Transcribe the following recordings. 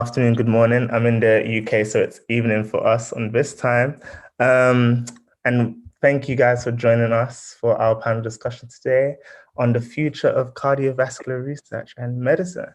Afternoon, good morning. I'm in the UK, so it's evening for us on this time. And thank you guys for joining us for our panel discussion today on the future of cardiovascular research and medicine.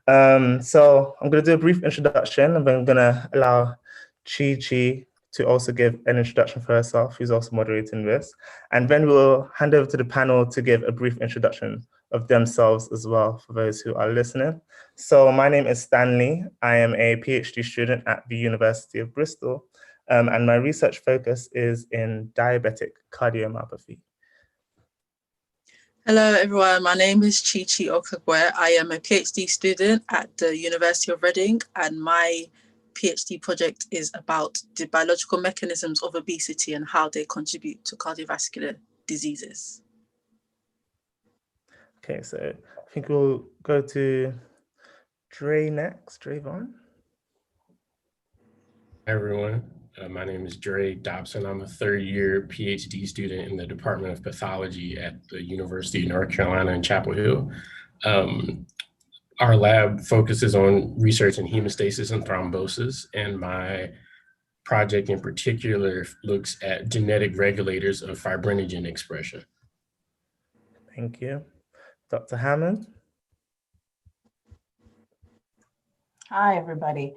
So I'm going to do a brief introduction, and then I'm going to allow Chi to also give an introduction for herself, who's also moderating this. And then we'll hand over to the panel to give a brief introduction of themselves as well for those who are listening. So my name is Stanley. I am a PhD student at the University of Bristol, and my research focus is in diabetic cardiomyopathy. Hello, everyone. My name is Chi Okagwe. I am a PhD student at the University of Reading, and my PhD project is about the biological mechanisms of obesity and how they contribute to cardiovascular diseases. Okay, so I think we'll go to Dre next. Drayvon. Hi, everyone. My name is Dobson. I'm a third-year PhD student in the Department of Pathology at the University of North Carolina in Chapel Hill. Our lab focuses on research in hemostasis and thrombosis, and my project in particular looks at genetic regulators of fibrinogen expression. Thank you. Dr. Hammond. Hi, everybody.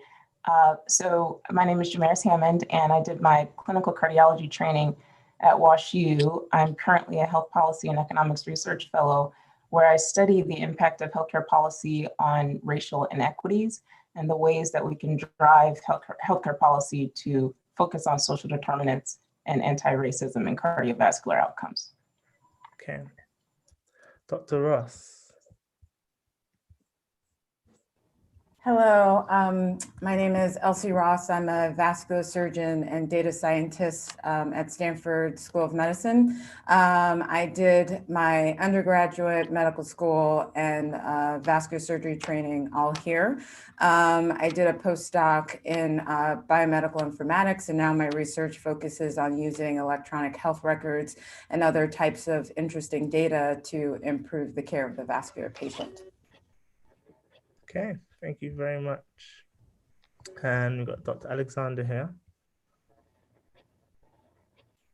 So my name is Jamaris Hammond, and I did my clinical cardiology training at WashU. I'm currently a health policy and economics research fellow, where I study the impact of healthcare policy on racial inequities and the ways that we can drive healthcare policy to focus on social determinants and anti-racism and cardiovascular outcomes. Okay. Dr. Ross. Hello, my name is Ellie Ross. I'm a vascular surgeon and data scientist at Stanford School of Medicine. I did my undergraduate medical school and vascular surgery training all here. I did a postdoc in biomedical informatics, and now my research focuses on using electronic health records and other types of interesting data to improve the care of the vascular patient. Okay, thank you very much. And we've got Dr. Alexander here.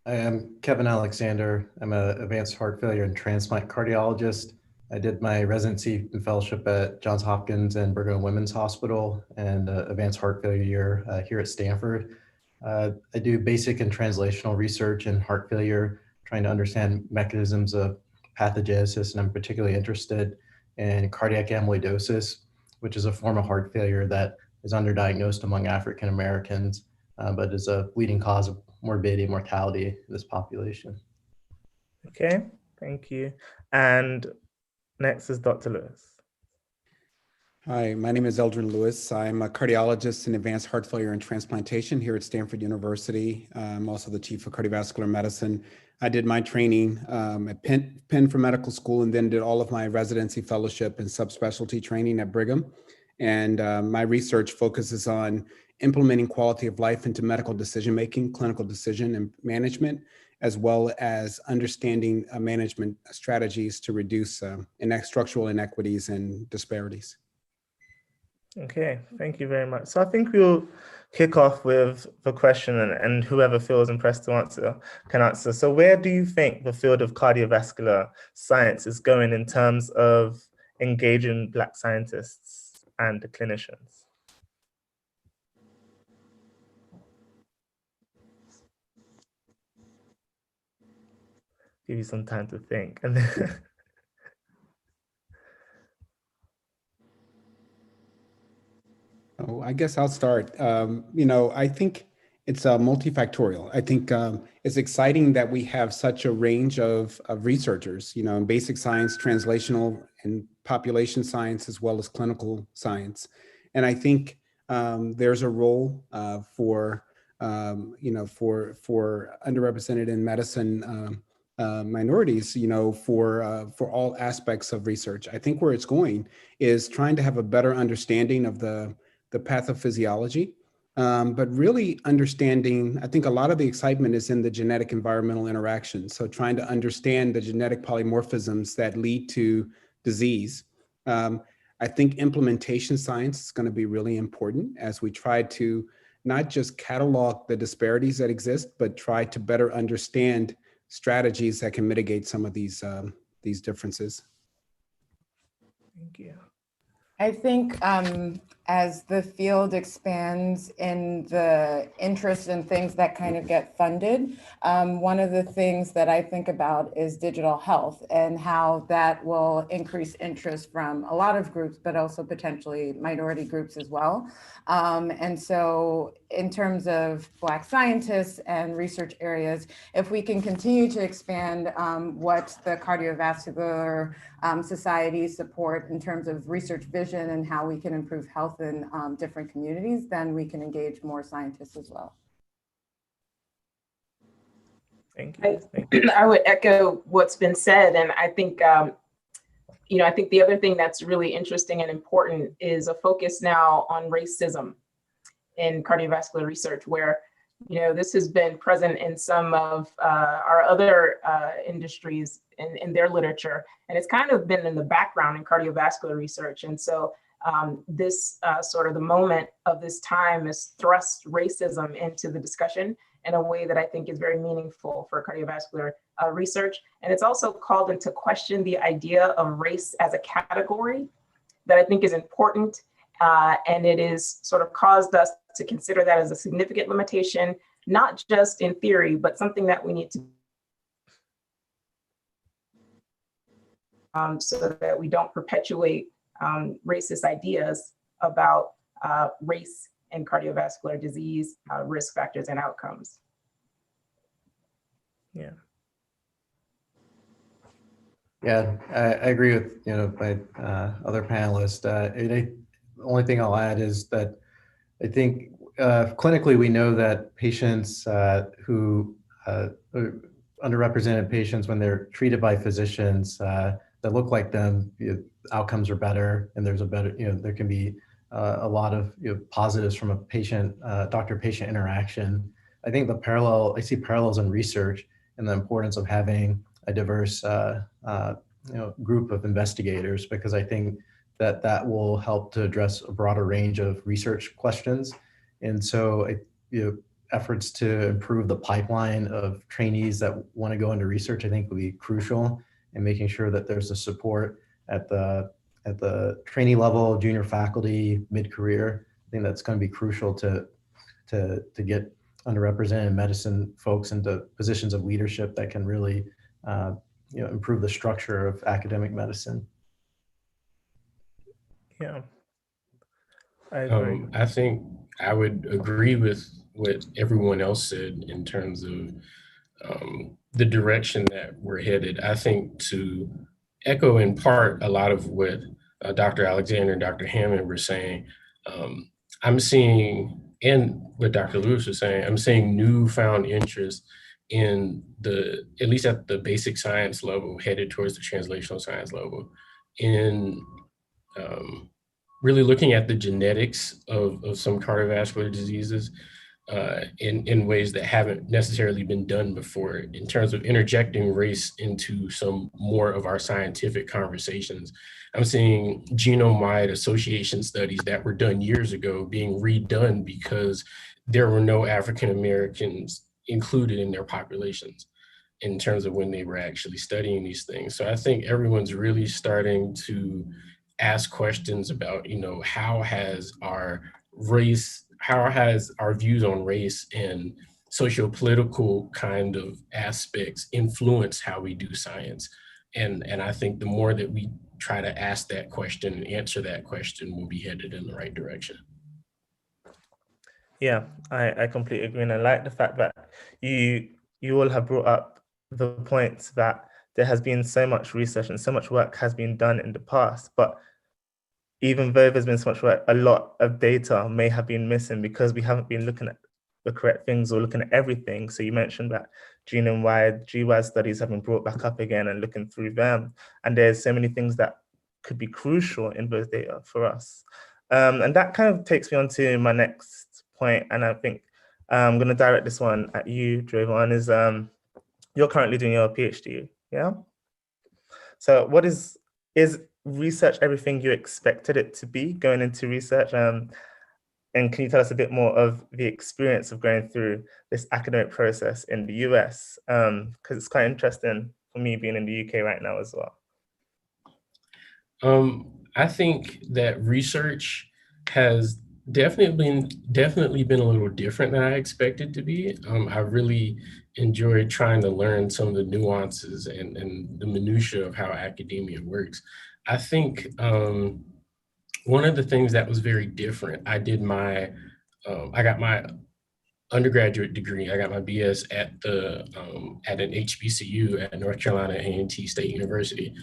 I am Kevin Alexander. I'm an advanced heart failure and transplant cardiologist. I did my residency and fellowship at Johns Hopkins and Brigham and Women's Hospital and advanced heart failure year here at Stanford. I do basic and translational research in heart failure, trying to understand mechanisms of pathogenesis, and I'm particularly interested in cardiac amyloidosis, which is a form of heart failure that is underdiagnosed among African Americans, but is a leading cause of morbidity and mortality in this population. Okay, thank you. And next is Dr. Lewis. Hi, my name is Eldrin Lewis. I'm a cardiologist in advanced heart failure and transplantation here at Stanford University. I'm also the chief of cardiovascular medicine. I did my training at Penn for medical school, and then did all of my residency, fellowship, and subspecialty training at Brigham. And my research focuses on implementing quality of life into medical decision-making, clinical decision and management, as well as understanding management strategies to reduce structural inequities and disparities. Okay, thank you very much. So I think we'll kick off with the question, and whoever feels impressed to answer can answer. So where do you think the field of cardiovascular science is going in terms of engaging Black scientists and the clinicians? Give you some time to think. And then Oh, I guess I'll start. I think it's multifactorial. I think it's exciting that we have such a range of researchers, in basic science, translational, and population science, as well as clinical science. And I think there's a role for underrepresented in medicine minorities, for all aspects of research. I think where it's going is trying to have a better understanding of the pathophysiology, but really understanding, I think a lot of the excitement is in the genetic environmental interaction. So trying to understand the genetic polymorphisms that lead to disease. I think implementation science is going to be really important as we try to not just catalog the disparities that exist, but try to better understand strategies that can mitigate some of these differences. Thank you. I think as the field expands in the interest in things that kind of get funded, one of the things that I think about is digital health and how that will increase interest from a lot of groups, but also potentially minority groups as well. And so in terms of Black scientists and research areas, if we can continue to expand what the cardiovascular societies support in terms of research vision and how we can improve health in different communities, then we can engage more scientists as well. Thank you. I would echo what's been said, and I think I think the other thing that's really interesting and important is a focus now on racism in cardiovascular research, where this has been present in some of our other industries in their literature, and it's kind of been in the background in cardiovascular research. And so this sort of the moment of this time has thrust racism into the discussion in a way that I think is very meaningful for cardiovascular research. And it's also called into question the idea of race as a category that I think is important. And it is sort of caused us to consider that as a significant limitation, not just in theory, but something that we need to so that we don't perpetuate racist ideas about race and cardiovascular disease, risk factors and outcomes. Yeah. Yeah, I agree with my other panelists. The only thing I'll add is that I think clinically we know that patients who underrepresented patients, when they're treated by physicians that look like them, outcomes are better, and there's a better there can be a lot of positives from a patient doctor-patient interaction. I think I see parallels in research and the importance of having a diverse group of investigators, because I think that will help to address a broader range of research questions. And so efforts to improve the pipeline of trainees that want to go into research, I think, will be crucial, and making sure that there's a support at the trainee level, junior faculty, mid-career. I think that's going to be crucial to get underrepresented medicine folks into positions of leadership that can really improve the structure of academic medicine. Yeah, I agree. I think I would agree with what everyone else said in terms of the direction that we're headed. I think, to echo in part a lot of what Dr. Alexander and Dr. Hammond were saying, I'm seeing, and what Dr. Lewis was saying, I'm seeing newfound interest in at least at the basic science level, headed towards the translational science level, in really looking at the genetics of some cardiovascular diseases in ways that haven't necessarily been done before, in terms of interjecting race into some more of our scientific conversations. I'm seeing genome-wide association studies that were done years ago being redone because there were no African Americans included in their populations in terms of when they were actually studying these things. So I think everyone's really starting to ask questions about, how has our views on race and socio-political kind of aspects influence how we do science. And I think the more that we try to ask that question and answer that question, we'll be headed in the right direction. Yeah, I completely agree. And I like the fact that you all have brought up the points that there has been so much research and so much work has been done in the past, but even though there's been so much work, a lot of data may have been missing because we haven't been looking at the correct things or looking at everything. So you mentioned that genome-wide, GWAS studies have been brought back up again and looking through them. And there's so many things that could be crucial in those data for us. And that kind of takes me on to my next point. And I think I'm going to direct this one at you, Drayvon, is you're currently doing your PhD, yeah? So what is research everything you expected it to be going into research? And can you tell us a bit more of the experience of going through this academic process in the US? Because it's quite interesting for me being in the UK right now as well. I think that research has definitely been a little different than I expected to be. I really enjoyed trying to learn some of the nuances and the minutia of how academia works. I think one of the things that was very different, I got my undergraduate degree. I got my BS at an HBCU at North Carolina A&T State University.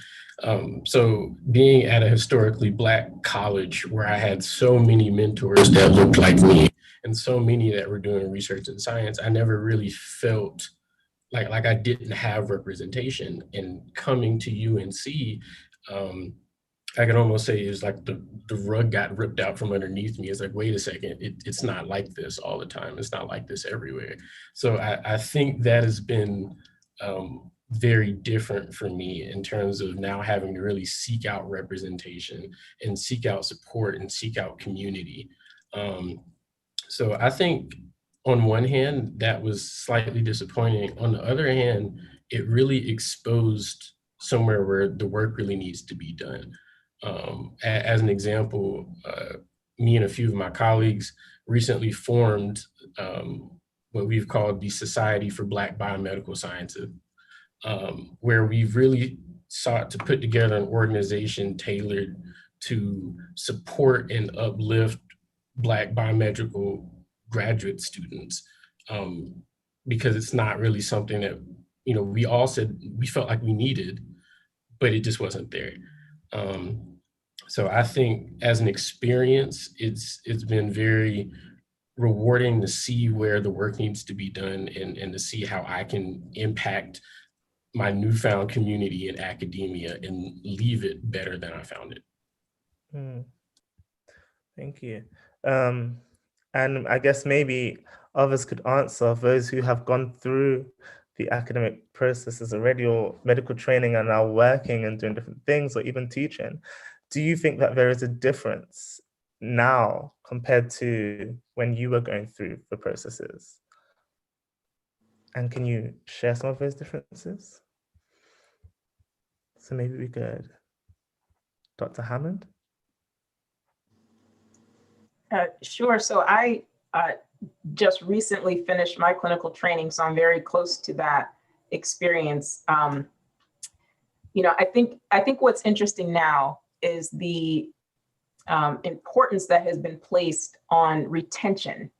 So being at a historically Black college where I had so many mentors that looked like me and so many that were doing research and science, I never really felt like I didn't have representation. And coming to UNC, I can almost say it's like the rug got ripped out from underneath me. It's like, wait a second, it's not like this all the time. It's not like this everywhere. So I think that has been very different for me in terms of now having to really seek out representation and seek out support and seek out community. So I think on one hand, that was slightly disappointing. On the other hand, it really exposed somewhere where the work really needs to be done. As an example, me and a few of my colleagues recently formed what we've called the Society for Black Biomedical Sciences, where we've really sought to put together an organization tailored to support and uplift Black biomedical graduate students, because it's not really something that, we all said we felt like we needed, but it just wasn't there. So I think as an experience, it's been very rewarding to see where the work needs to be done and to see how I can impact my newfound community in academia and leave it better than I found it. Thank you. And I guess maybe others could answer, those who have gone through the academic processes already or medical training and are working and doing different things or even teaching. Do you think that there is a difference now compared to when you were going through the processes? And can you share some of those differences? So maybe we could, Dr. Hammond? Sure. So I just recently finished my clinical training, so I'm very close to that experience. I think what's interesting now is the importance that has been placed on retention.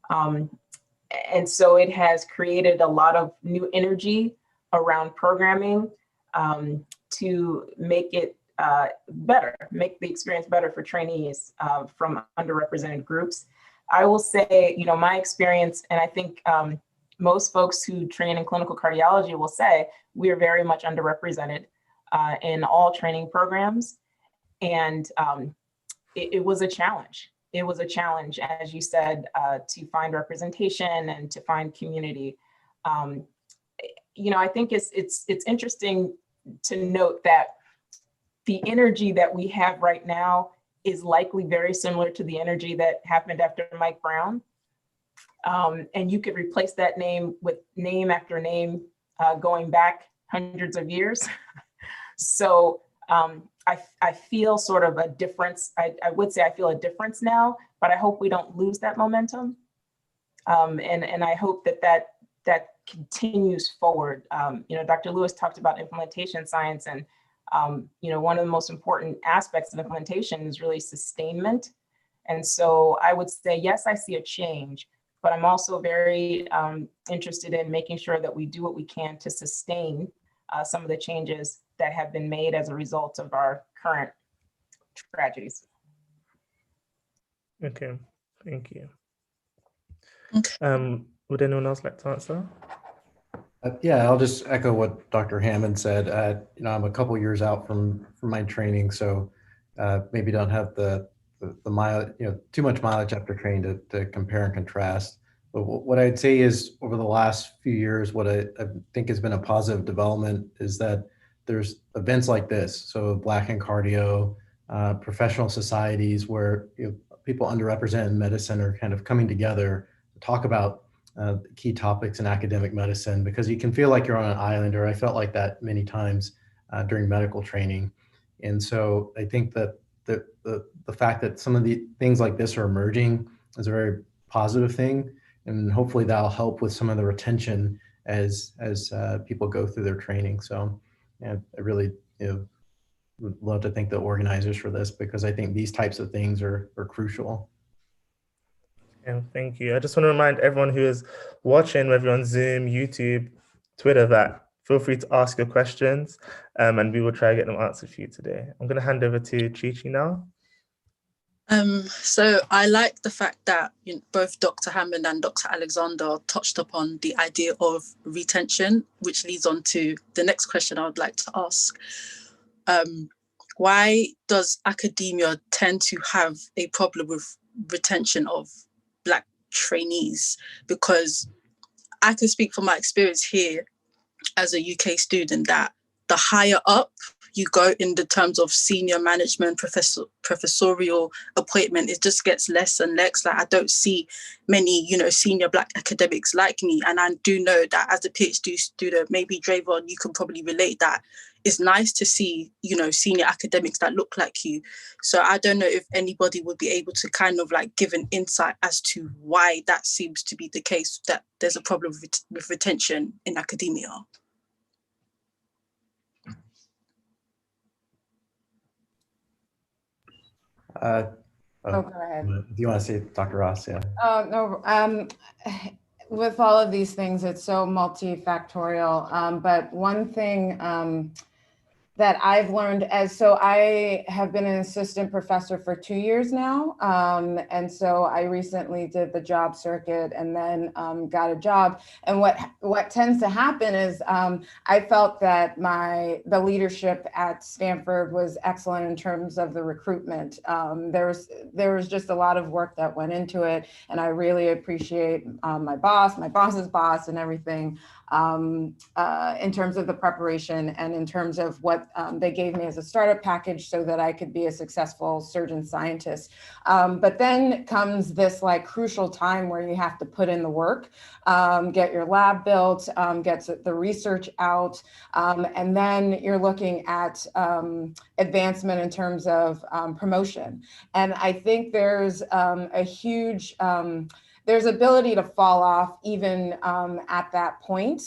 And so it has created a lot of new energy around programming to make it better, make the experience better for trainees from underrepresented groups. I will say, my experience, and I think most folks who train in clinical cardiology will say, we are very much underrepresented in all training programs. And it was a challenge. It was a challenge, as you said, to find representation and to find community. I think it's interesting to note that the energy that we have right now is likely very similar to the energy that happened after Mike Brown. And you could replace that name with name after name going back hundreds of years. So I feel sort of a difference. I would say I feel a difference now, but I hope we don't lose that momentum. And I hope that continues forward. Dr. Lewis talked about implementation science, and one of the most important aspects of implementation is really sustainment. And so I would say, yes, I see a change, but I'm also very interested in making sure that we do what we can to sustain some of the changes that have been made as a result of our current tragedies. Okay, thank you. Okay. Would anyone else like to answer? Yeah, I'll just echo what Dr. Hammond said. I'm a couple years out from my training, so maybe don't have the mileage, too much mileage after training to compare and contrast. But what I'd say is over the last few years, what I think has been a positive development is that there's events like this, so Black in Cardio, professional societies where people underrepresented in medicine are kind of coming together to talk about key topics in academic medicine, because you can feel like you're on an island, or I felt like that many times during medical training. And so I think that the fact that some of the things like this are emerging is a very positive thing, and hopefully that'll help with some of the retention as people go through their training. So yeah, I really would love to thank the organizers for this, because I think these types of things are crucial. And thank you. I just want to remind everyone who is watching, whether you're on Zoom, YouTube, Twitter, that feel free to ask your questions, and we will try to get them answered for you today. I'm going to hand over to Chi-Chi now. So I like the fact that both Dr. Hammond and Dr. Alexander touched upon the idea of retention, which leads on to the next question I would like to ask. Why does academia tend to have a problem with retention of Black trainees? Because I can speak from my experience here as a UK student that the higher up you go in the terms of senior management, professorial appointment, it just gets less and less. Like I don't see many, senior Black academics like me. And I do know that as a PhD student, maybe Drayvon, you can probably relate that it's nice to see, senior academics that look like you. So I don't know if anybody would be able to kind of like give an insight as to why that seems to be the case, that there's a problem with retention in academia. Go ahead. If you want to say, Dr. Ross, yeah. No, with all of these things, it's so multifactorial. But one thing that I've learned so I have been an assistant professor for 2 years now. And so I recently did the job circuit and then got a job. And what tends to happen is I felt that the leadership at Stanford was excellent in terms of the recruitment. There was just a lot of work that went into it. And I really appreciate my boss's boss and everything in terms of the preparation and in terms of what they gave me as a startup package so that I could be a successful surgeon scientist. But then comes this like crucial time where you have to put in the work, get your lab built, get the research out, and then you're looking at advancement in terms of promotion. And I think there's a huge there's ability to fall off even at that point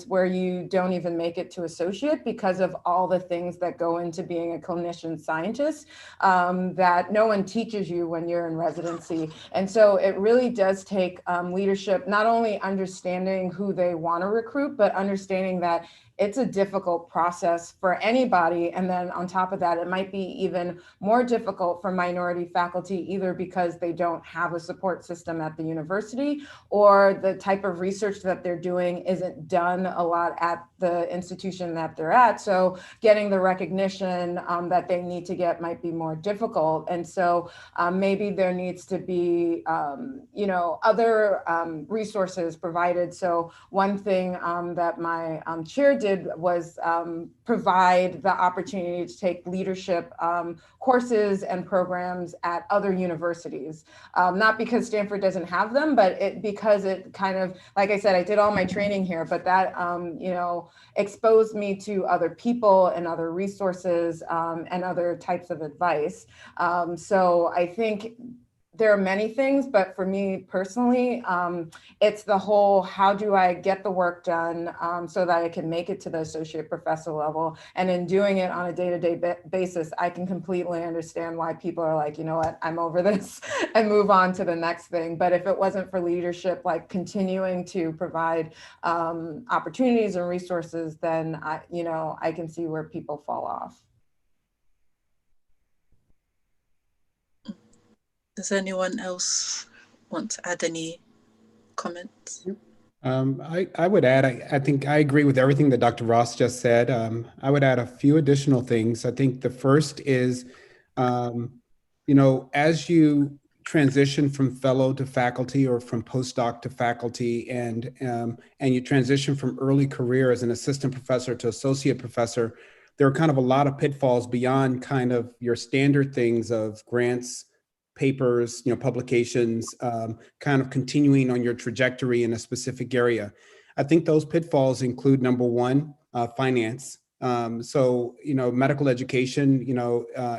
where you don't even make it to associate because of all the things that go into being a clinician scientist that no one teaches you when you're in residency. And so it really does take leadership, not only understanding who they want to recruit, but understanding that it's a difficult process for anybody. And then on top of that, it might be even more difficult for minority faculty, either because they don't have a support system at the university or the type of research that they're doing isn't done a lot at the institution that they're at. So getting the recognition that they need to get might be more difficult. And so maybe there needs to be, other resources provided. So one thing that my chair did was provide the opportunity to take leadership courses and programs at other universities. Not because Stanford doesn't have them, but because it kind of, like I said, I did all my training here, but that, exposed me to other people and other resources and other types of advice. So I think there are many things, but for me personally, it's the whole, how do I get the work done so that I can make it to the associate professor level? And in doing it on a day-to-day basis, I can completely understand why people are like, you know what, I'm over this and move on to the next thing. But if it wasn't for leadership, like continuing to provide opportunities and resources, then I can see where people fall off. Does anyone else want to add any comments? I would add, I think I agree with everything that Dr. Ross just said. I would add a few additional things. I think the first is, as you transition from fellow to faculty or from postdoc to faculty, and you transition from early career as an assistant professor to associate professor, there are kind of a lot of pitfalls beyond kind of your standard things of grants, papers, publications, kind of continuing on your trajectory in a specific area. I think those pitfalls include, number one, finance. So, medical education,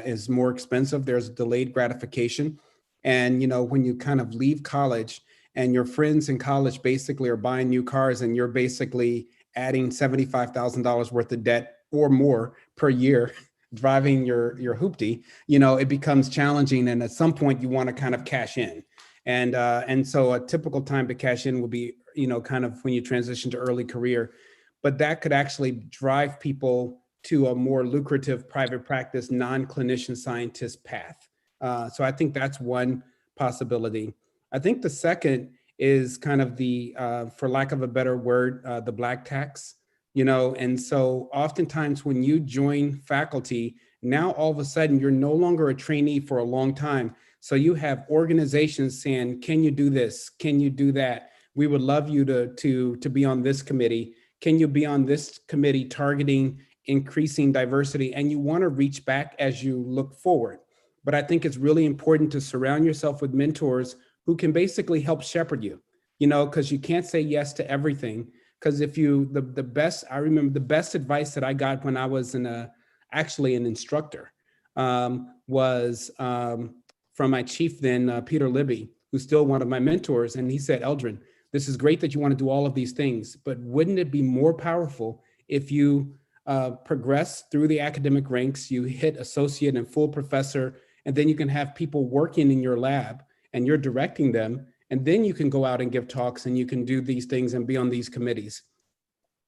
is more expensive. There's delayed gratification. And, when you kind of leave college and your friends in college basically are buying new cars and you're basically adding $75,000 worth of debt or more per year, driving your hoopty, it becomes challenging. And at some point you want to kind of cash in. And so a typical time to cash in will be, kind of when you transition to early career, but that could actually drive people to a more lucrative private practice, non-clinician scientist path. So I think that's one possibility. I think the second is kind of the, for lack of a better word, the black tax, and so oftentimes when you join faculty, now all of a sudden you're no longer a trainee for a long time. So you have organizations saying, can you do this? Can you do that? We would love you to be on this committee. Can you be on this committee targeting increasing diversity? And you want to reach back as you look forward. But I think it's really important to surround yourself with mentors who can basically help shepherd you, because you can't say yes to everything. Because if you, I remember the best advice that I got when I was actually an instructor was from my chief then, Peter Libby, who's still one of my mentors. And he said, Eldrin, this is great that you want to do all of these things, but wouldn't it be more powerful if you progress through the academic ranks, you hit associate and full professor, and then you can have people working in your lab and you're directing them. And then you can go out and give talks and you can do these things and be on these committees.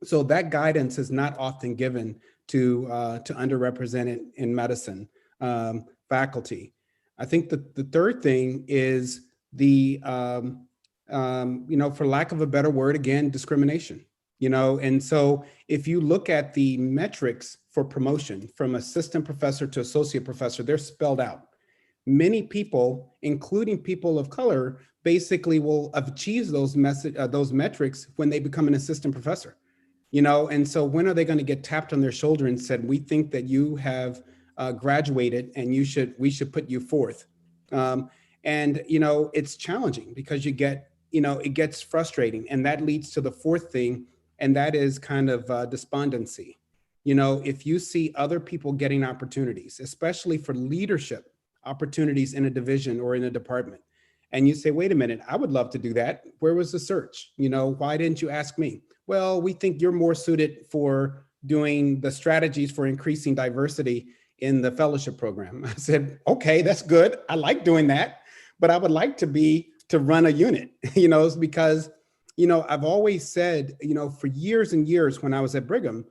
So that guidance is not often given to underrepresented in medicine faculty. I think the third thing is the, for lack of a better word, again, discrimination. And so if you look at the metrics for promotion from assistant professor to associate professor, they're spelled out. Many people, including people of color, basically will achieve those metrics when they become an assistant professor. And so when are they going to get tapped on their shoulder and said, we think that you have graduated and we should put you forth. It's challenging because you get, it gets frustrating. And that leads to the fourth thing, and that is kind of despondency. If you see other people getting opportunities, especially for leadership opportunities in a division or in a department, and you say, wait a minute, I would love to do that. Where was the search? Why didn't you ask me? Well, we think you're more suited for doing the strategies for increasing diversity in the fellowship program. I said, okay, that's good. I like doing that, but I would like to run a unit, because, I've always said, for years and years when I was at Brigham,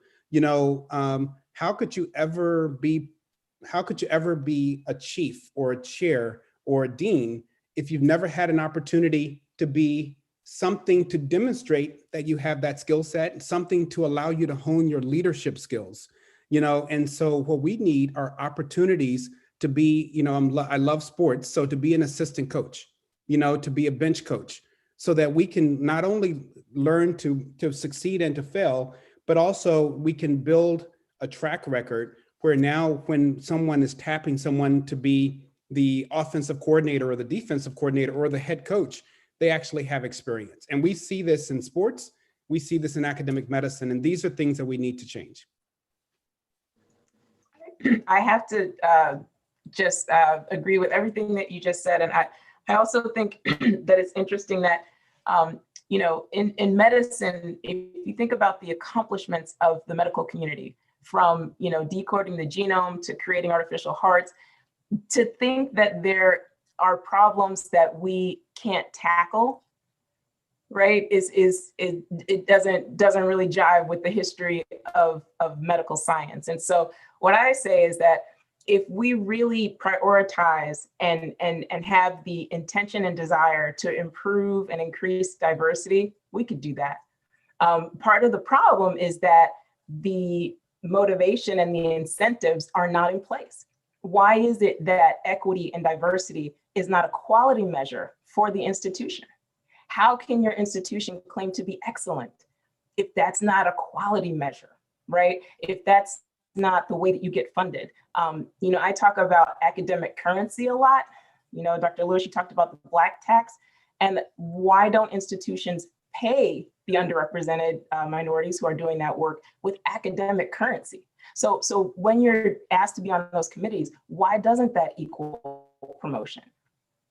how could you ever be a chief or a chair or a dean if you've never had an opportunity to be something to demonstrate that you have that skill set, something to allow you to hone your leadership skills, and so what we need are opportunities to be, I love sports, so to be an assistant coach, to be a bench coach, so that we can not only learn to succeed and to fail, but also we can build a track record where now when someone is tapping someone to be the offensive coordinator or the defensive coordinator or the head coach, they actually have experience. And we see this in sports, we see this in academic medicine, and these are things that we need to change. I have to just agree with everything that you just said. And I also think that it's interesting that, in medicine, if you think about the accomplishments of the medical community, from, decoding the genome to creating artificial hearts, to think that there are problems that we can't tackle, right, it doesn't really jive with the history of medical science. And so what I say is that if we really prioritize and have the intention and desire to improve and increase diversity, we could do that. Part of the problem is that the motivation and the incentives are not in place. Why is it that equity and diversity is not a quality measure for the institution? How can your institution claim to be excellent if that's not a quality measure, right? If that's not the way that you get funded. I talk about academic currency a lot. Dr. Lewis, you talked about the Black tax, and why don't institutions pay the underrepresented minorities who are doing that work with academic currency? So when you're asked to be on those committees, why doesn't that equal promotion?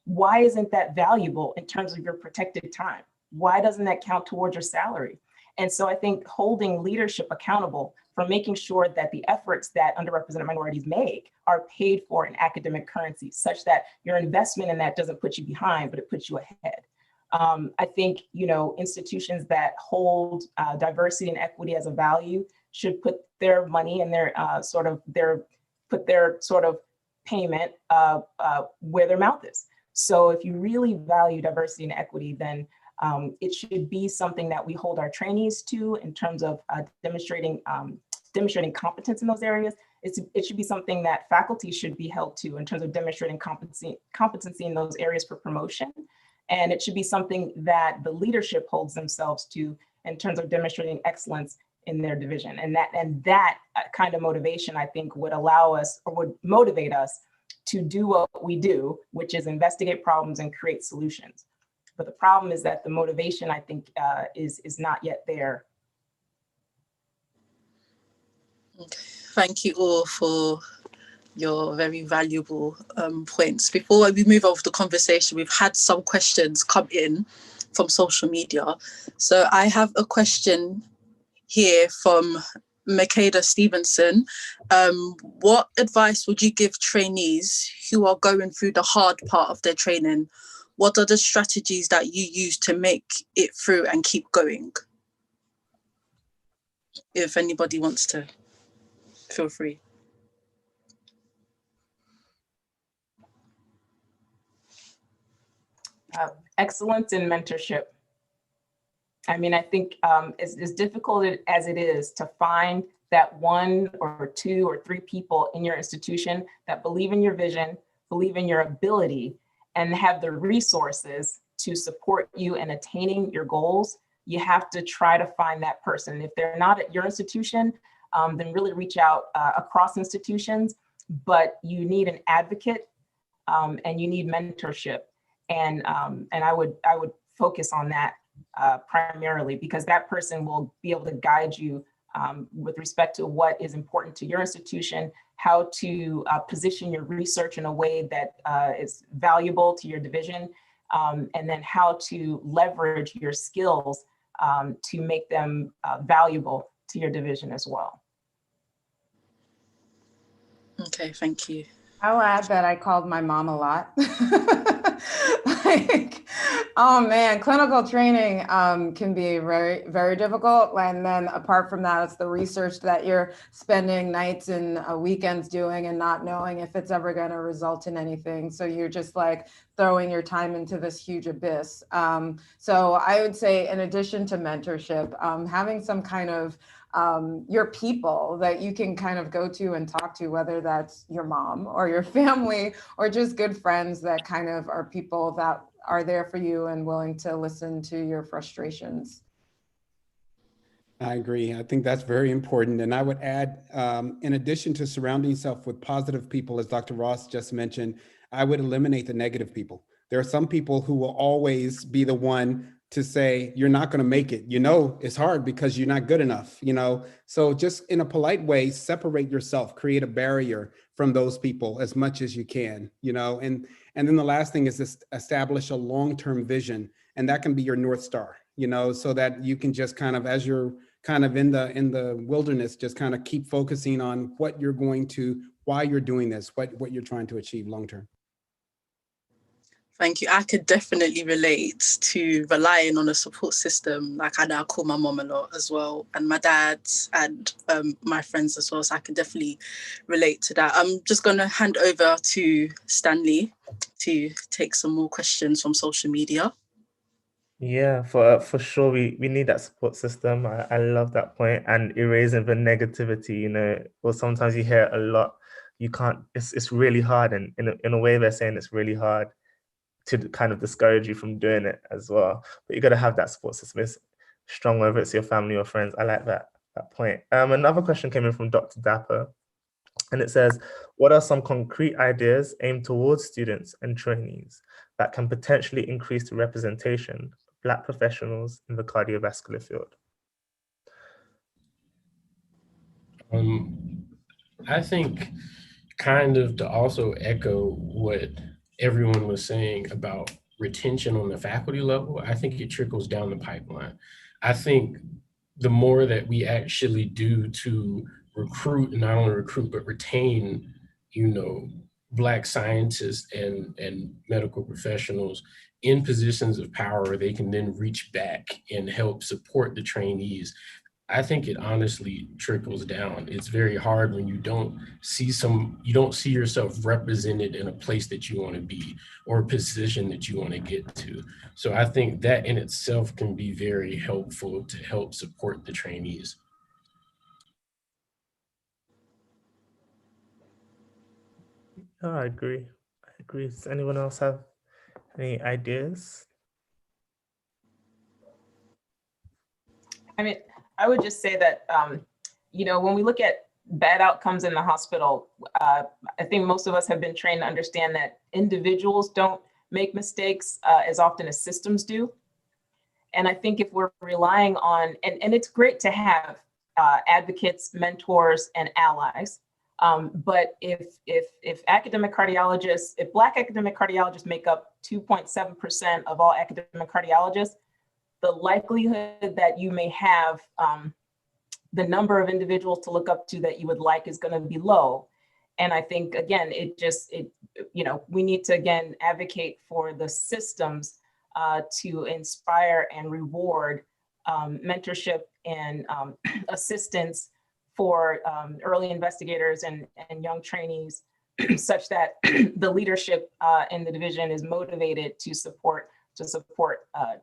Why isn't that valuable in terms of your protected time? Why doesn't that count towards your salary? And so I think holding leadership accountable for making sure that the efforts that underrepresented minorities make are paid for in academic currency, such that your investment in that doesn't put you behind, but it puts you ahead. I think, institutions that hold diversity and equity as a value should put their money and their payment where their mouth is. So if you really value diversity and equity, then it should be something that we hold our trainees to in terms of demonstrating competence in those areas. It should be something that faculty should be held to in terms of demonstrating competency in those areas for promotion. And it should be something that the leadership holds themselves to in terms of demonstrating excellence in their division. And that kind of motivation, I think, would allow us, or would motivate us to do what we do, which is investigate problems and create solutions. But the problem is that the motivation, I think, is not yet there. Thank you all for your very valuable points. Before we move over the conversation, we've had some questions come in from social media. So I have a question here from Makeda Stevenson. What advice would you give trainees who are going through the hard part of their training? What are the strategies that you use to make it through and keep going? If anybody wants to, feel free. Excellence in mentorship. I mean, I think as difficult as it is to find that one or two or three people in your institution that believe in your vision, believe in your ability, and have the resources to support you in attaining your goals, you have to try to find that person. If they're not at your institution, then really reach out across institutions, but you need an advocate and you need mentorship. And I would focus on that primarily, because that person will be able to guide you with respect to what is important to your institution, how to position your research in a way that is valuable to your division, and then how to leverage your skills to make them valuable to your division as well. Okay, thank you. I'll add that I called my mom a lot. Oh man, clinical training can be very, very difficult. And then apart from that, it's the research that you're spending nights and weekends doing and not knowing if it's ever going to result in anything. So you're just like throwing your time into this huge abyss. So I would say, in addition to mentorship, having some kind of your people that you can kind of go to and talk to, whether that's your mom or your family or just good friends that kind of are people that are there for you and willing to listen to your frustrations. I agree. I think that's very important. And I would add, in addition to surrounding yourself with positive people, as Dr. Ross just mentioned, I would eliminate the negative people. There are some people who will always be the one to say, you're not going to make it. It's hard because you're not good enough, So just in a polite way, separate yourself, create a barrier from those people as much as you can, and then the last thing is establish a long-term vision. And that can be your North Star, so that you can just kind of, as you're kind of in the wilderness, just kind of keep focusing on what you're why you're doing this, what you're trying to achieve long-term. Thank you. I could definitely relate to relying on a support system. Like I call my mom a lot as well, and my dad and my friends as well. So I can definitely relate to that. I'm just going to hand over to Stanley to take some more questions from social media. Yeah, for sure, we need that support system. I love that point, and erasing the negativity. Or sometimes you hear a lot. You can't. It's really hard, and in a way they're saying it's really hard to kind of discourage you from doing it as well. But you got to have that support system. It's strong, whether it's your family or friends. I like that. that point. Another question came in from Dr. Dapper, and it says, what are some concrete ideas aimed towards students and trainees that can potentially increase the representation of Black professionals in the cardiovascular field? I think kind of to also echo what everyone was saying about retention on the faculty level, I think it trickles down the pipeline. I think the more that we actually do to recruit, and not only recruit, but retain, Black scientists and medical professionals in positions of power, they can then reach back and help support the trainees. I think it honestly trickles down. It's very hard when you don't see yourself represented in a place that you want to be or a position that you want to get to. So I think that in itself can be very helpful to help support the trainees. Oh, I agree. Does anyone else have any ideas? I mean, I would just say that, when we look at bad outcomes in the hospital, I think most of us have been trained to understand that individuals don't make mistakes as often as systems do. And I think if we're relying on, and it's great to have advocates, mentors, and allies. But if Black academic cardiologists make up 2.7% of all academic cardiologists, the likelihood that you may have the number of individuals to look up to that you would like is going to be low. And I think, again, we need to, again, advocate for the systems to inspire and reward mentorship and assistance for early investigators and young trainees, such that the leadership in the division is motivated to support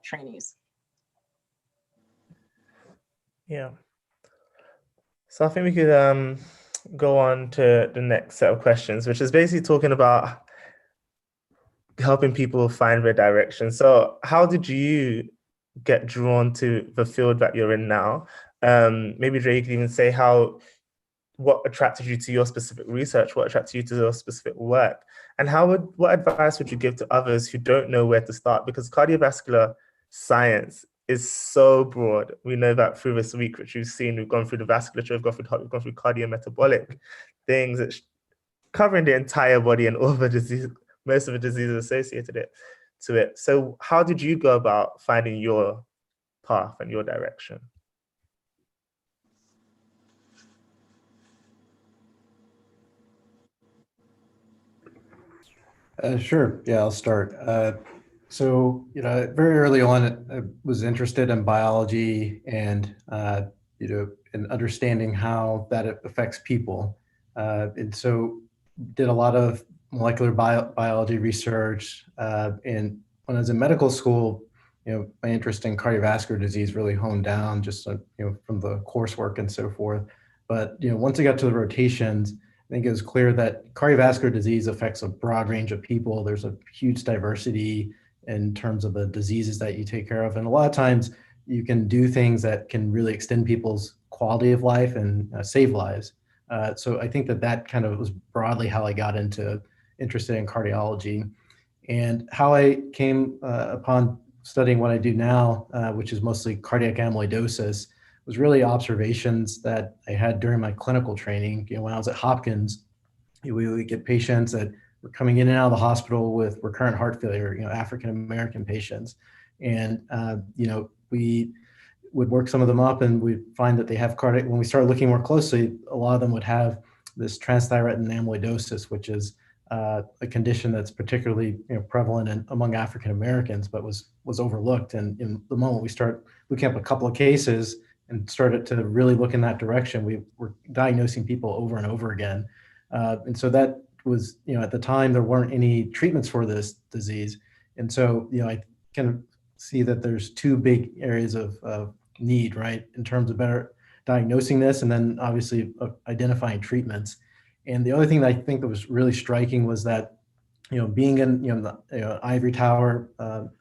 trainees. Yeah. So I think we could go on to the next set of questions, which is basically talking about helping people find their direction. So how did you get drawn to the field that you're in now? Maybe Dre, you can even say what attracted you to your specific research, what attracted you to your specific work, and what advice would you give to others who don't know where to start? Because cardiovascular science is so broad. We know that through this week, which you've seen, we've gone through the vasculature, we've gone through cardiometabolic things. It's covering the entire body and all the disease, most of the diseases associated to it. So how did you go about finding your path and your direction? Sure. Yeah, I'll start. So, very early on, I was interested in biology and, in understanding how that affects people. And so did a lot of molecular biology research. And when I was in medical school, my interest in cardiovascular disease really honed down just, from the coursework and so forth. But, once I got to the rotations, I think it was clear that cardiovascular disease affects a broad range of people. There's a huge diversity in terms of the diseases that you take care of. And a lot of times you can do things that can really extend people's quality of life and save lives. So I think that kind of was broadly how I got interested in cardiology. And how I came upon studying what I do now, which is mostly cardiac amyloidosis, was really observations that I had during my clinical training. When I was at Hopkins, we would get patients that were coming in and out of the hospital with recurrent heart failure, African-American patients. And, we would work some of them up and we'd find that they have cardiac, when we started looking more closely, a lot of them would have this transthyretin amyloidosis, which is a condition that's particularly prevalent among African-Americans, but was overlooked. And in the moment we start looking up a couple of cases and started to really look in that direction, we were diagnosing people over and over again. And so that was, at the time, there weren't any treatments for this disease. And so, I kind of see that there's two big areas of need, right, in terms of better diagnosing this and then obviously identifying treatments. And the other thing that I think that was really striking was that, being in, the ivory tower,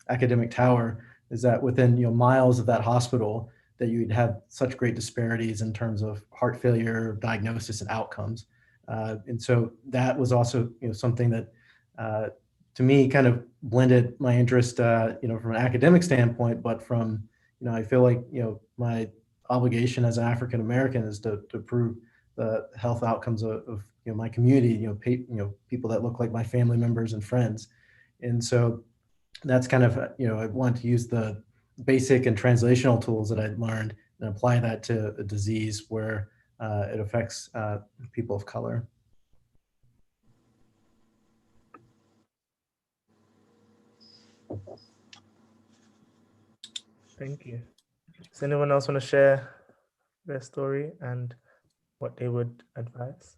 academic tower, is that within, miles of that hospital, that you'd have such great disparities in terms of heart failure diagnosis and outcomes. And so that was also, something that to me kind of blended my interest, from an academic standpoint, but from, I feel like, my obligation as an African American is to prove the health outcomes of my community, people that look like my family members and friends. And so that's kind of, I want to use the basic and translational tools that I learned and apply that to a disease where it affects people of color. Thank you. Does anyone else want to share their story and what they would advise?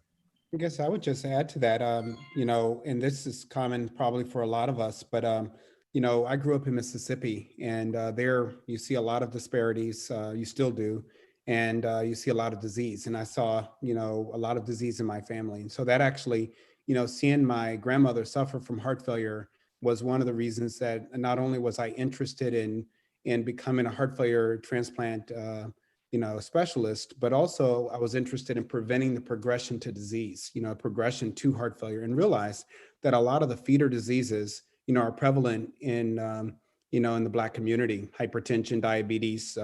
I guess I would just add to that, and this is common probably for a lot of us, but, I grew up in Mississippi, and there you see a lot of disparities, you still do, and you see a lot of disease. And I saw, a lot of disease in my family. And so that actually, seeing my grandmother suffer from heart failure was one of the reasons that not only was I interested in becoming a heart failure transplant specialist, but also I was interested in preventing the progression to disease, progression to heart failure, and realized that a lot of the feeder diseases, are prevalent in, in the Black community: hypertension, diabetes,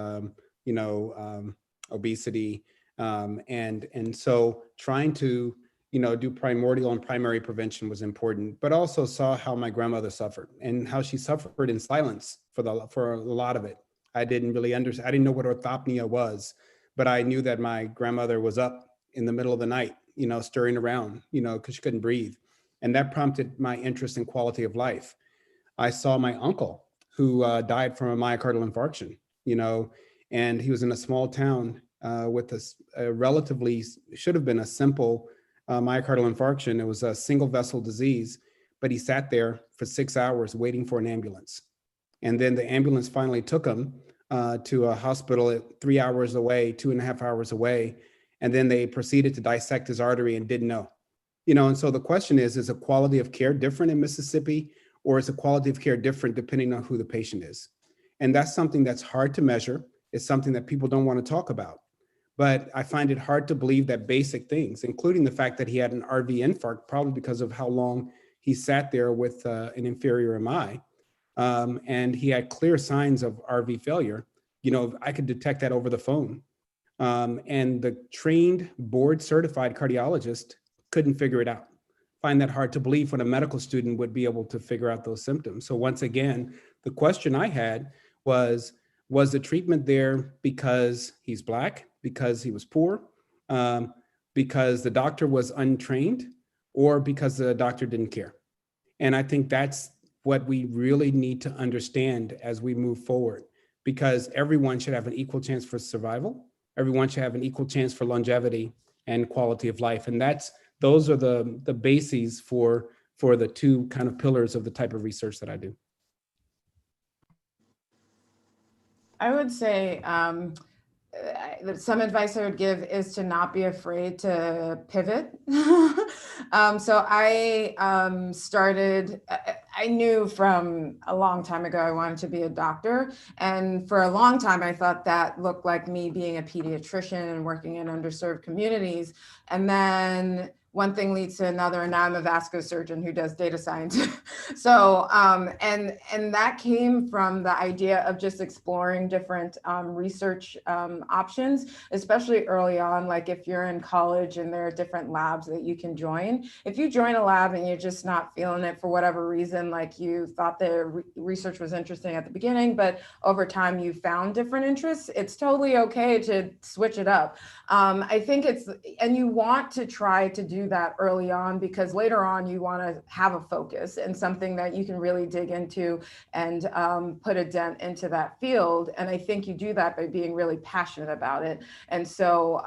obesity. And so trying to, do primordial and primary prevention was important, but also saw how my grandmother suffered and how she suffered in silence for a lot of it. I didn't really understand. I didn't know what orthopnea was, but I knew that my grandmother was up in the middle of the night, stirring around, because she couldn't breathe. And that prompted my interest in quality of life. I saw my uncle who died from a myocardial infarction, and he was in a small town with a relatively, should have been a simple myocardial infarction. It was a single vessel disease, but he sat there for 6 hours waiting for an ambulance. And then the ambulance finally took him to a hospital 3 hours away, 2.5 hours away. And then they proceeded to dissect his artery and didn't know. And so the question is the quality of care different in Mississippi, or is the quality of care different depending on who the patient is? And that's something that's hard to measure. It's something that people don't want to talk about. But I find it hard to believe that basic things, including the fact that he had an RV infarct, probably because of how long he sat there with an inferior MI, and he had clear signs of RV failure. I could detect that over the phone. And the trained, board certified cardiologist couldn't figure it out. Find that hard to believe when a medical student would be able to figure out those symptoms. So once again, the question I had was the treatment there because he's Black, because he was poor, because the doctor was untrained, or because the doctor didn't care? And I think that's what we really need to understand as we move forward, because everyone should have an equal chance for survival. Everyone should have an equal chance for longevity and quality of life. And those are the bases for the two kind of pillars of the type of research that I do. I would say some advice I would give is to not be afraid to pivot. So I I knew from a long time ago I wanted to be a doctor. And for a long time, I thought that looked like me being a pediatrician and working in underserved communities. And then one thing leads to another, and now I'm a vascular surgeon who does data science. So, and that came from the idea of just exploring different research options, especially early on. Like if you're in college and there are different labs that you can join. If you join a lab and you're just not feeling it for whatever reason, like you thought the research was interesting at the beginning, but over time you found different interests, it's totally okay to switch it up. I think and you want to try to do that early on, because later on you want to have a focus and something that you can really dig into and put a dent into that field. And I think you do that by being really passionate about it. And so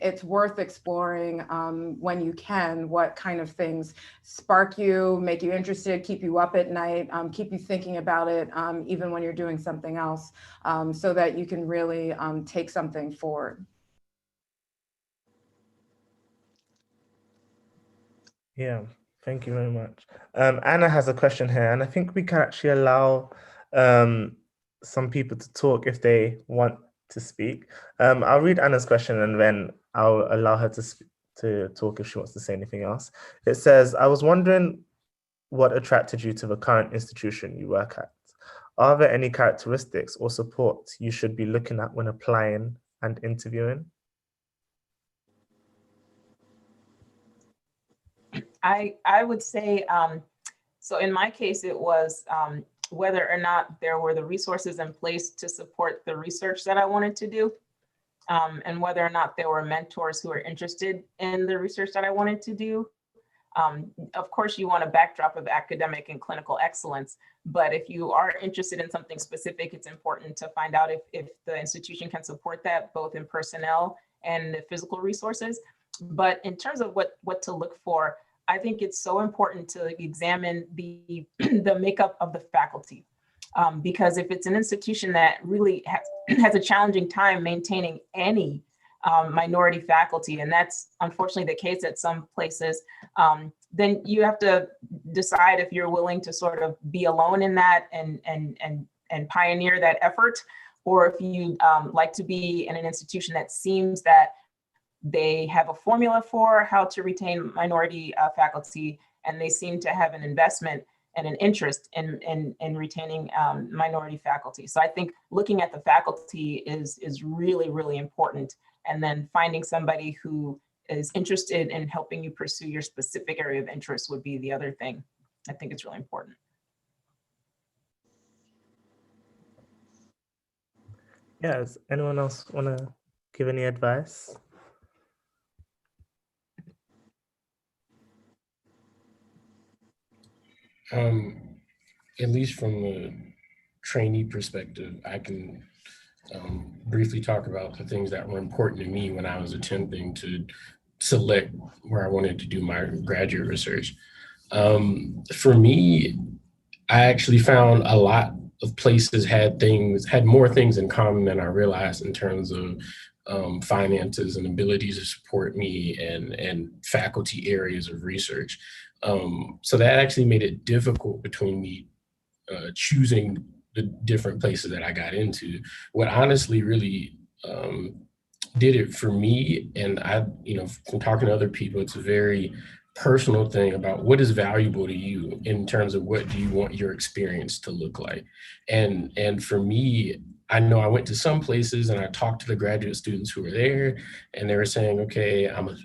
it's worth exploring when you can, what kind of things spark you, make you interested, keep you up at night, keep you thinking about it, even when you're doing something else, so that you can really take something forward. Yeah, thank you very much. Anna has a question here, and I think we can actually allow some people to talk if they want to speak. I'll read Anna's question and then I'll allow her to talk if she wants to say anything else. It says, I was wondering what attracted you to the current institution you work at. Are there any characteristics or support you should be looking at when applying and interviewing? I would say, so in my case, it was whether or not there were the resources in place to support the research that I wanted to do, and whether or not there were mentors who were interested in the research that I wanted to do. Of course, you want a backdrop of academic and clinical excellence, but if you are interested in something specific, it's important to find out if the institution can support that, both in personnel and the physical resources. But in terms of what to look for, I think it's so important to examine the makeup of the faculty. Because if it's an institution that really has a challenging time maintaining any minority faculty, and that's unfortunately the case at some places, then you have to decide if you're willing to sort of be alone in that and pioneer that effort, or if you like to be in an institution that seems that they have a formula for how to retain minority faculty, and they seem to have an investment and an interest in retaining minority faculty. So I think looking at the faculty is really, really important. And then finding somebody who is interested in helping you pursue your specific area of interest would be the other thing. I think it's really important. Yeah, does anyone else want to give any advice? At least from a trainee perspective, I can briefly talk about the things that were important to me when I was attempting to select where I wanted to do my graduate research. For me, I actually found a lot of places had more things in common than I realized in terms of finances and abilities to support me and faculty areas of research. So that actually made it difficult between me choosing the different places that I got into. What honestly really did it for me, and I, from talking to other people, it's a very personal thing about what is valuable to you in terms of what do you want your experience to look like. And for me, I know I went to some places and I talked to the graduate students who were there, and they were saying, okay, I'm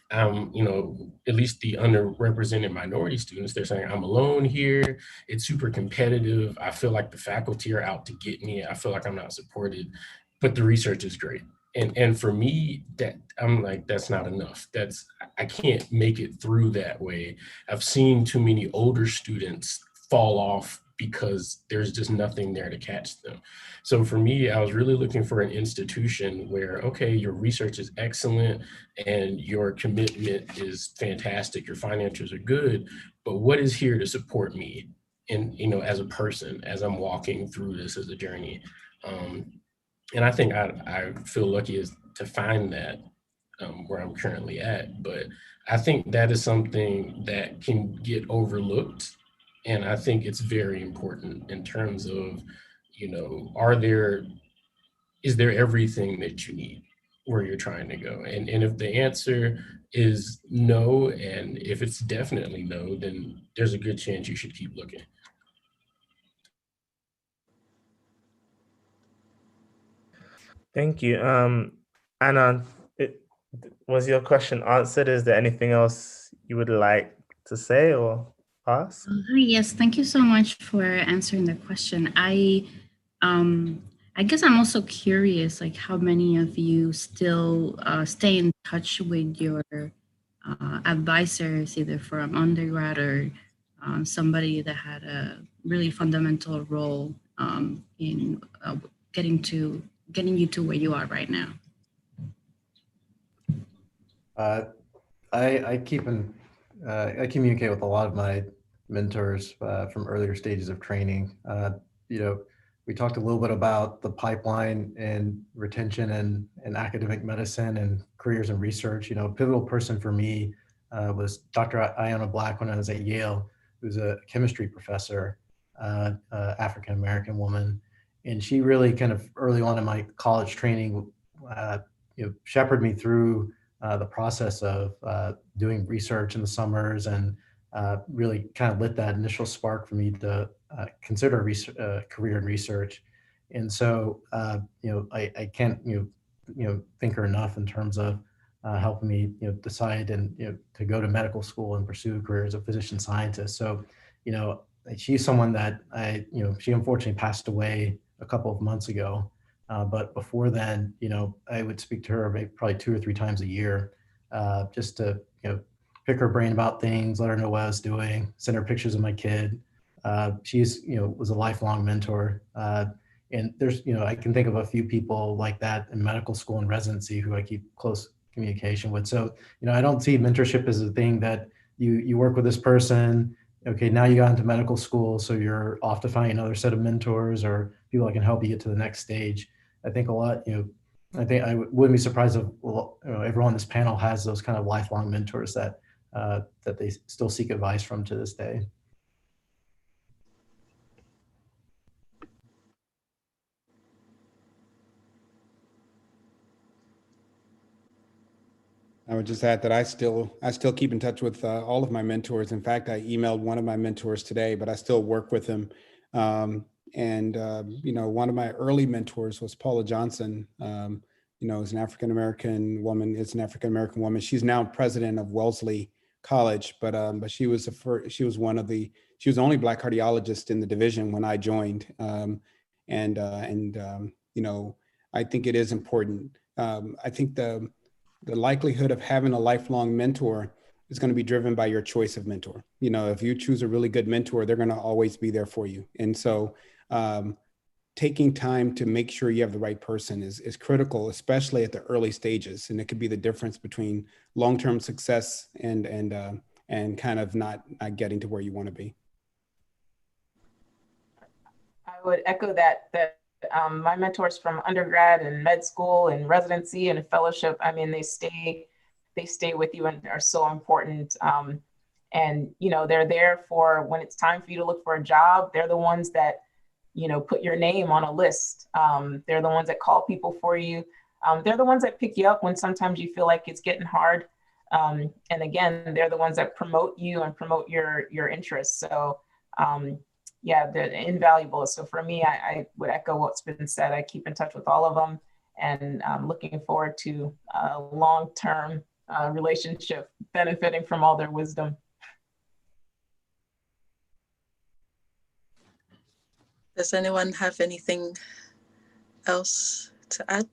at least the underrepresented minority students, they're saying, I'm alone here. It's super competitive. I feel like the faculty are out to get me. I feel like I'm not supported, but the research is great. And for me, that I'm like, that's not enough. I can't make it through that way. I've seen too many older students fall off because there's just nothing there to catch them. So for me, I was really looking for an institution where, okay, your research is excellent and your commitment is fantastic, your financials are good, but what is here to support me as a person, as I'm walking through this as a journey? And I think I feel lucky to find that where I'm currently at, but I think that is something that can get overlooked. And I think it's very important in terms of, is there everything that you need where you're trying to go? And if the answer is no, and if it's definitely no, then there's a good chance you should keep looking. Thank you. Anna, was your question answered? Is there anything else you would like to say or ask? Yes, thank you so much for answering the question. I guess I'm also curious, like how many of you still stay in touch with your advisors, either from undergrad or somebody that had a really fundamental role in getting you to where you are right now? I communicate with a lot of my mentors from earlier stages of training. We talked a little bit about the pipeline and retention and academic medicine and careers in research. A pivotal person for me was Dr. Iona Black when I was at Yale, who's a chemistry professor, African-American woman. And she really kind of early on in my college training, shepherded me through the process of doing research in the summers, and really kind of lit that initial spark for me to consider a career in research. And so, I can't, thank her enough in terms of helping me, decide and, to go to medical school and pursue a career as a physician scientist. So, she's someone that she unfortunately passed away a couple of months ago. But before then, I would speak to her maybe probably 2 or 3 times a year, just to, pick her brain about things, let her know what I was doing, send her pictures of my kid. She's, was a lifelong mentor. And there's, I can think of a few people like that in medical school and residency who I keep close communication with. So, I don't see mentorship as a thing that you work with this person. Okay, now you got into medical school, so you're off to find another set of mentors or people that can help you get to the next stage. I think a lot, I think I wouldn't be surprised if everyone on this panel has those kind of lifelong mentors that they still seek advice from to this day. I would just add that I still keep in touch with all of my mentors. In fact, I emailed one of my mentors today, but I still work with him. One of my early mentors was Paula Johnson. Is an African-American woman. She's now president of Wellesley College, but she was the only Black cardiologist in the division when I joined. I think it is important. I think the likelihood of having a lifelong mentor is going to be driven by your choice of mentor. If you choose a really good mentor, they're going to always be there for you. And so taking time to make sure you have the right person is critical, especially at the early stages. And it could be the difference between long-term success and kind of not getting to where you want to be. I would echo that my mentors from undergrad and med school and residency and fellowship, I mean, they stay with you and are so important. And, they're there for when it's time for you to look for a job. They're the ones that, put your name on a list. They're the ones that call people for you. They're the ones that pick you up when sometimes you feel like it's getting hard. And again, they're the ones that promote you and promote your interests. So, yeah, they're invaluable. So for me, I would echo what's been said. I keep in touch with all of them, and I'm looking forward to a long-term relationship benefiting from all their wisdom. Does anyone have anything else to add?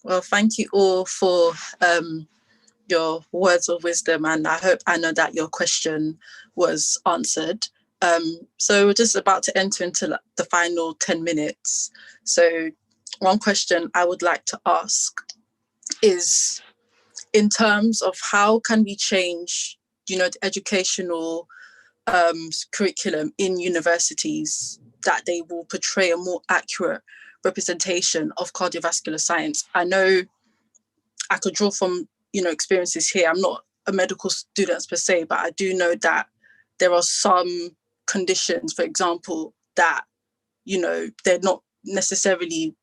Well, thank you all for your words of wisdom, and I know that your question was answered. So we're just about to enter into the final 10 minutes. So one question I would like to ask is, in terms of how can we change, the educational curriculum in universities that they will portray a more accurate representation of cardiovascular science? I know I could draw from experiences here. I'm not a medical student per se, but I do know that there are some conditions, for example, that they're not necessarily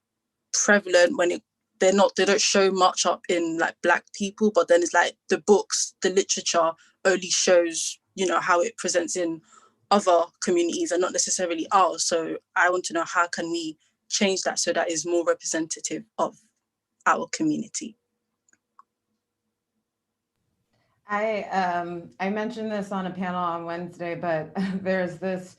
prevalent they don't show much up in like Black people, but then it's like the books, the literature only shows how it presents in other communities and not necessarily ours. So I want to know, how can we change that so that is more representative of our community? I mentioned this on a panel on Wednesday, but there's this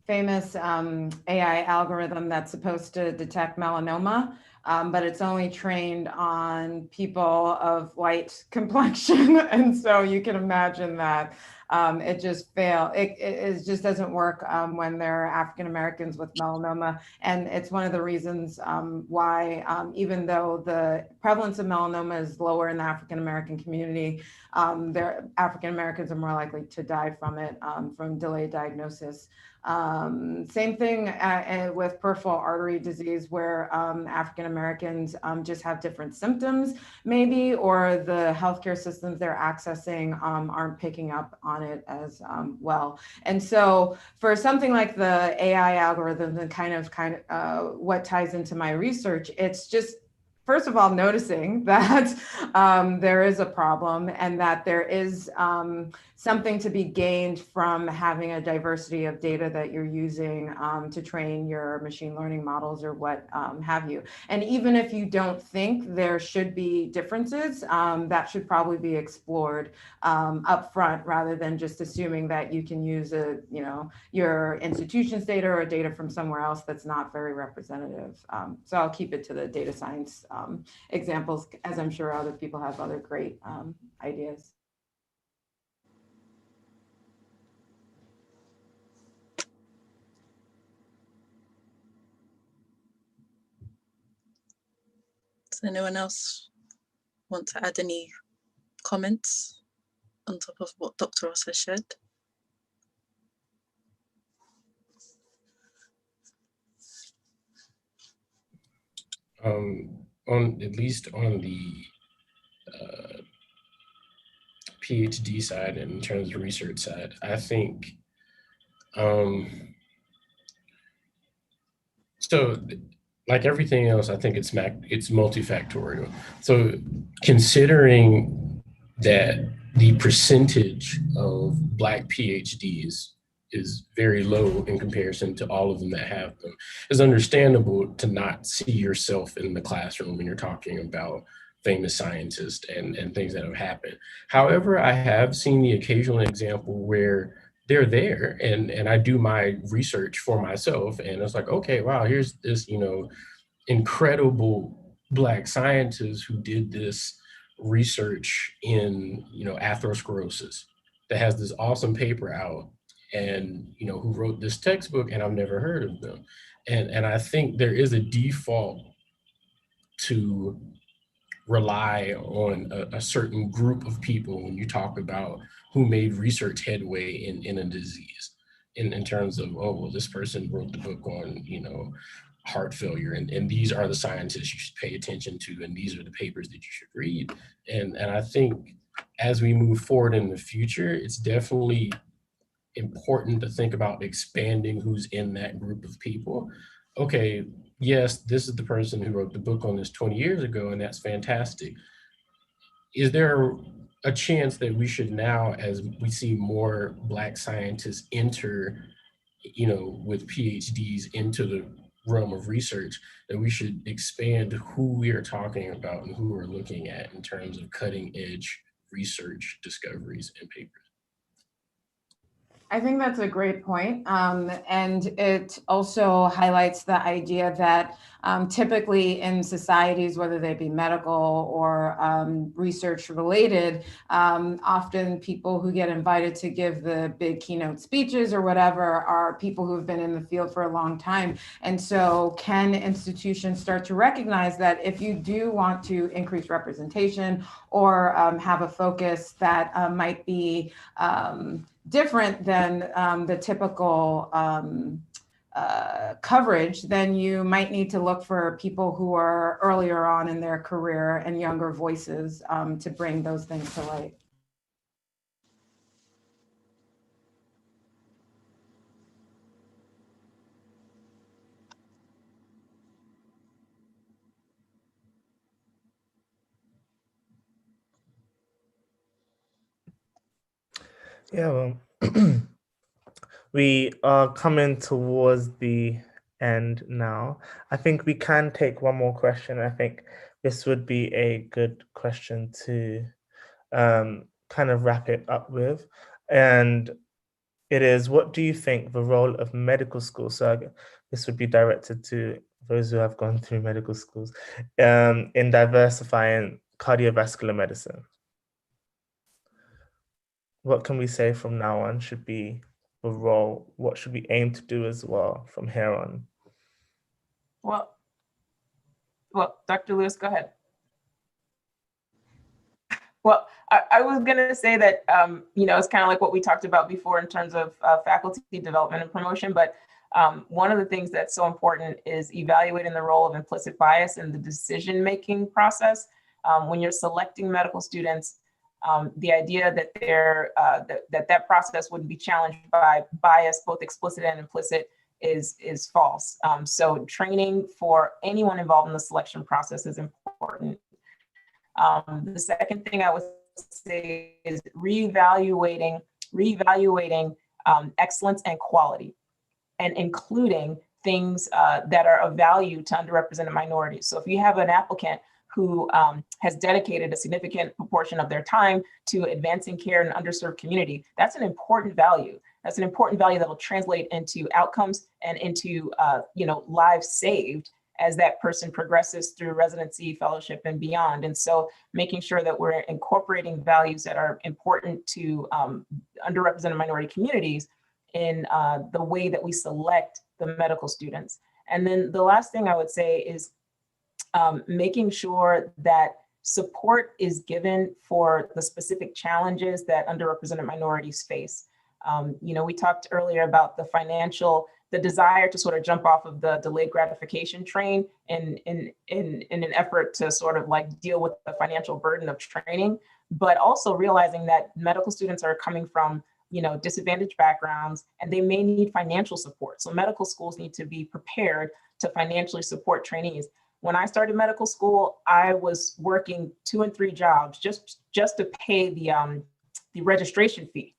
famous AI algorithm that's supposed to detect melanoma, but it's only trained on people of white complexion. And so you can imagine that it just failed. It just doesn't work when there are African Americans with melanoma. And it's one of the reasons why, even though the prevalence of melanoma is lower in the African American community, African Americans are more likely to die from it, from delayed diagnosis. Same thing with peripheral artery disease, where African Americans just have different symptoms, maybe, or the healthcare systems they're accessing aren't picking up on on it as well. And so for something like the AI algorithm and kind of what ties into my research, it's just, first of all, noticing that there is a problem and that there is something to be gained from having a diversity of data that you're using to train your machine learning models or what have you. And even if you don't think there should be differences, that should probably be explored up front rather than just assuming that you can use your institution's data or data from somewhere else that's not very representative. So I'll keep it to the data science examples, as I'm sure other people have other great ideas. Does anyone else want to add any comments on top of what Dr. Ross has shared? At least on the PhD side, and in terms of research side, I think so. Like everything else, I think it's multifactorial. So considering that the percentage of Black PhDs is very low in comparison to all of them that have them, it's understandable to not see yourself in the classroom when you're talking about famous scientists and things that have happened. However, I have seen the occasional example where they're there and I do my research for myself and it's like, okay, wow, here's this, incredible Black scientist who did this research in, atherosclerosis that has this awesome paper out and, who wrote this textbook and I've never heard of them. And I think there is a default to rely on a certain group of people when you talk about who made research headway in a disease in terms of, oh, well, this person wrote the book on, heart failure and these are the scientists you should pay attention to and these are the papers that you should read. And I think as we move forward in the future, it's definitely important to think about expanding who's in that group of people. Okay, yes, this is the person who wrote the book on this 20 years ago, and that's fantastic. Is there a chance that we should now, as we see more Black scientists enter, with PhDs into the realm of research, that we should expand who we are talking about and who we're looking at in terms of cutting edge research discoveries and papers? I think that's a great point. And it also highlights the idea that typically in societies, whether they be medical or research related, often people who get invited to give the big keynote speeches or whatever are people who have been in the field for a long time. And so can institutions start to recognize that if you do want to increase representation or have a focus that might be different than the typical coverage, then you might need to look for people who are earlier on in their career and younger voices to bring those things to light. Yeah, well, we are coming towards the end now. I think we can take one more question. I think this would be a good question to kind of wrap it up with. And it is, what do you think the role of medical school, so this would be directed to those who have gone through medical schools, in diversifying cardiovascular medicine? What can we say from now on should be the role? What should we aim to do as well from here on? Well, Dr. Lewis, go ahead. Well, I was going to say that, it's kind of like what we talked about before in terms of faculty development and promotion. But one of the things that's so important is evaluating the role of implicit bias in the decision-making process. When you're selecting medical students, The idea that that process wouldn't be challenged by bias, both explicit and implicit, is false. So training for anyone involved in the selection process is important. The second thing I would say is reevaluating excellence and quality, and including things that are of value to underrepresented minorities. So if you have an applicant who has dedicated a significant proportion of their time to advancing care in an underserved community, that's an important value. That's an important value that will translate into outcomes and into lives saved as that person progresses through residency, fellowship, and beyond. And so making sure that we're incorporating values that are important to underrepresented minority communities in the way that we select the medical students. And then the last thing I would say is making sure that support is given for the specific challenges that underrepresented minorities face. We talked earlier about the desire to sort of jump off of the delayed gratification train in an effort to sort of like deal with the financial burden of training, but also realizing that medical students are coming from disadvantaged backgrounds, and they may need financial support. So medical schools need to be prepared to financially support trainees. When I started medical school, I was working 2 and 3 jobs just to pay the registration fee.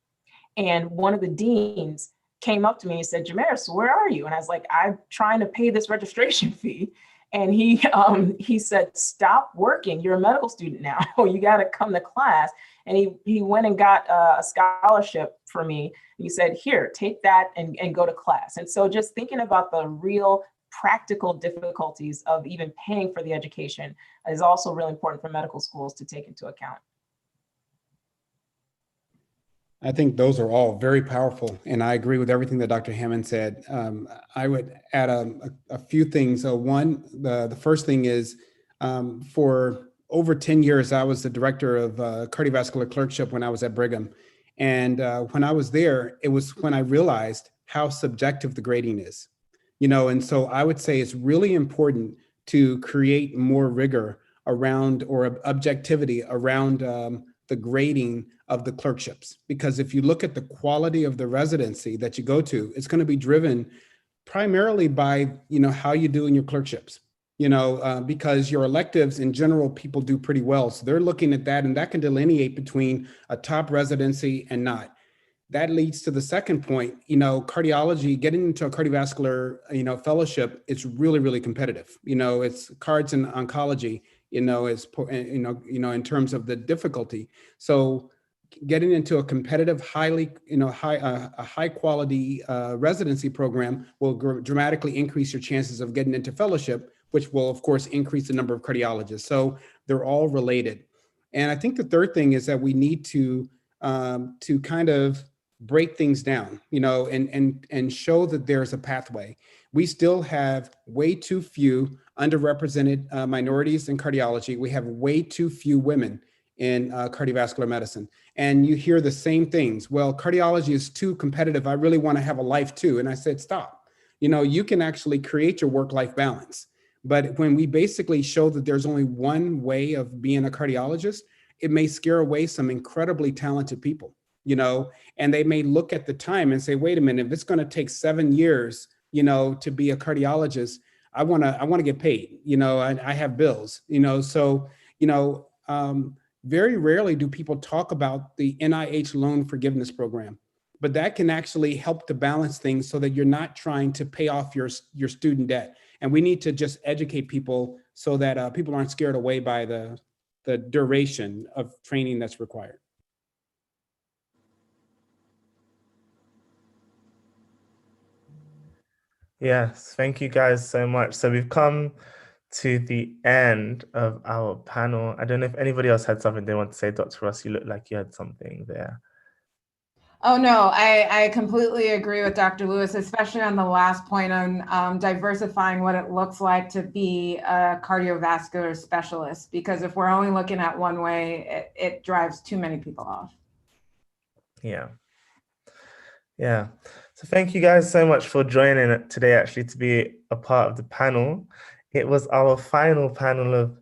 And one of the deans came up to me and said, "Jamaris, where are you?" And I was like, "I'm trying to pay this registration fee." And he said, "Stop working. You're a medical student now. You got to come to class." And he went and got a scholarship for me. He said, "Here, take that and go to class." And so just thinking about the real practical difficulties of even paying for the education is also really important for medical schools to take into account. I think those are all very powerful, and I agree with everything that Dr. Hammond said. I would add a few things. One, the first thing is for over 10 years, I was the director of cardiovascular clerkship when I was at Brigham. And when I was there, it was when I realized how subjective the grading is. And so I would say it's really important to create more rigor around, or objectivity around the grading of the clerkships. Because if you look at the quality of the residency that you go to, it's going to be driven primarily by, how you do in your clerkships, because your electives in general, people do pretty well. So they're looking at that, and that can delineate between a top residency and not. That leads to the second point, cardiology, getting into a cardiovascular, fellowship, it's really, really competitive. It's cards in oncology, it's, in terms of the difficulty. So getting into a competitive, high quality residency program will dramatically increase your chances of getting into fellowship, which will of course increase the number of cardiologists. So they're all related. And I think the third thing is that we need to kind of break things down, and show that there's a pathway. We still have way too few underrepresented minorities in cardiology. We have way too few women in cardiovascular medicine. And you hear the same things. Well, cardiology is too competitive. I really want to have a life too. And I said, stop. You can actually create your work-life balance. But when we basically show that there's only one way of being a cardiologist, it may scare away some incredibly talented people. And they may look at the time and say, wait a minute, if it's going to take 7 years, to be a cardiologist, I want to get paid, I have bills, so, very rarely do people talk about the NIH loan forgiveness program, but that can actually help to balance things so that you're not trying to pay off your student debt. And we need to just educate people so that people aren't scared away by the duration of training that's required. Yes, thank you guys so much. So we've come to the end of our panel. I don't know if anybody else had something they want to say. Dr. Ross, you look like you had something there. Oh, no, I completely agree with Dr. Lewis, especially on the last point on diversifying what it looks like to be a cardiovascular specialist, because if we're only looking at one way, it drives too many people off. Yeah. So thank you guys so much for joining today, actually, to be a part of the panel. It was our final panel of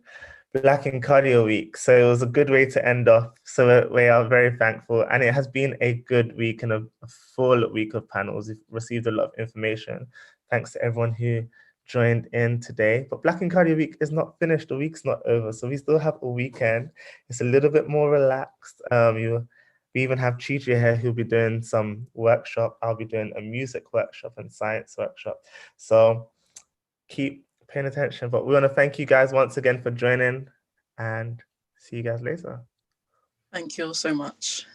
Black in Cardio Week. So it was a good way to end off. So we are very thankful. And it has been a good week and a full week of panels. We've received a lot of information. Thanks to everyone who joined in today. But Black in Cardio Week is not finished. The week's not over. So we still have a weekend. It's a little bit more relaxed. We even have Chi here who'll be doing some workshop. I'll be doing a music workshop and science workshop. So keep paying attention. But we want to thank you guys once again for joining and see you guys later. Thank you all so much.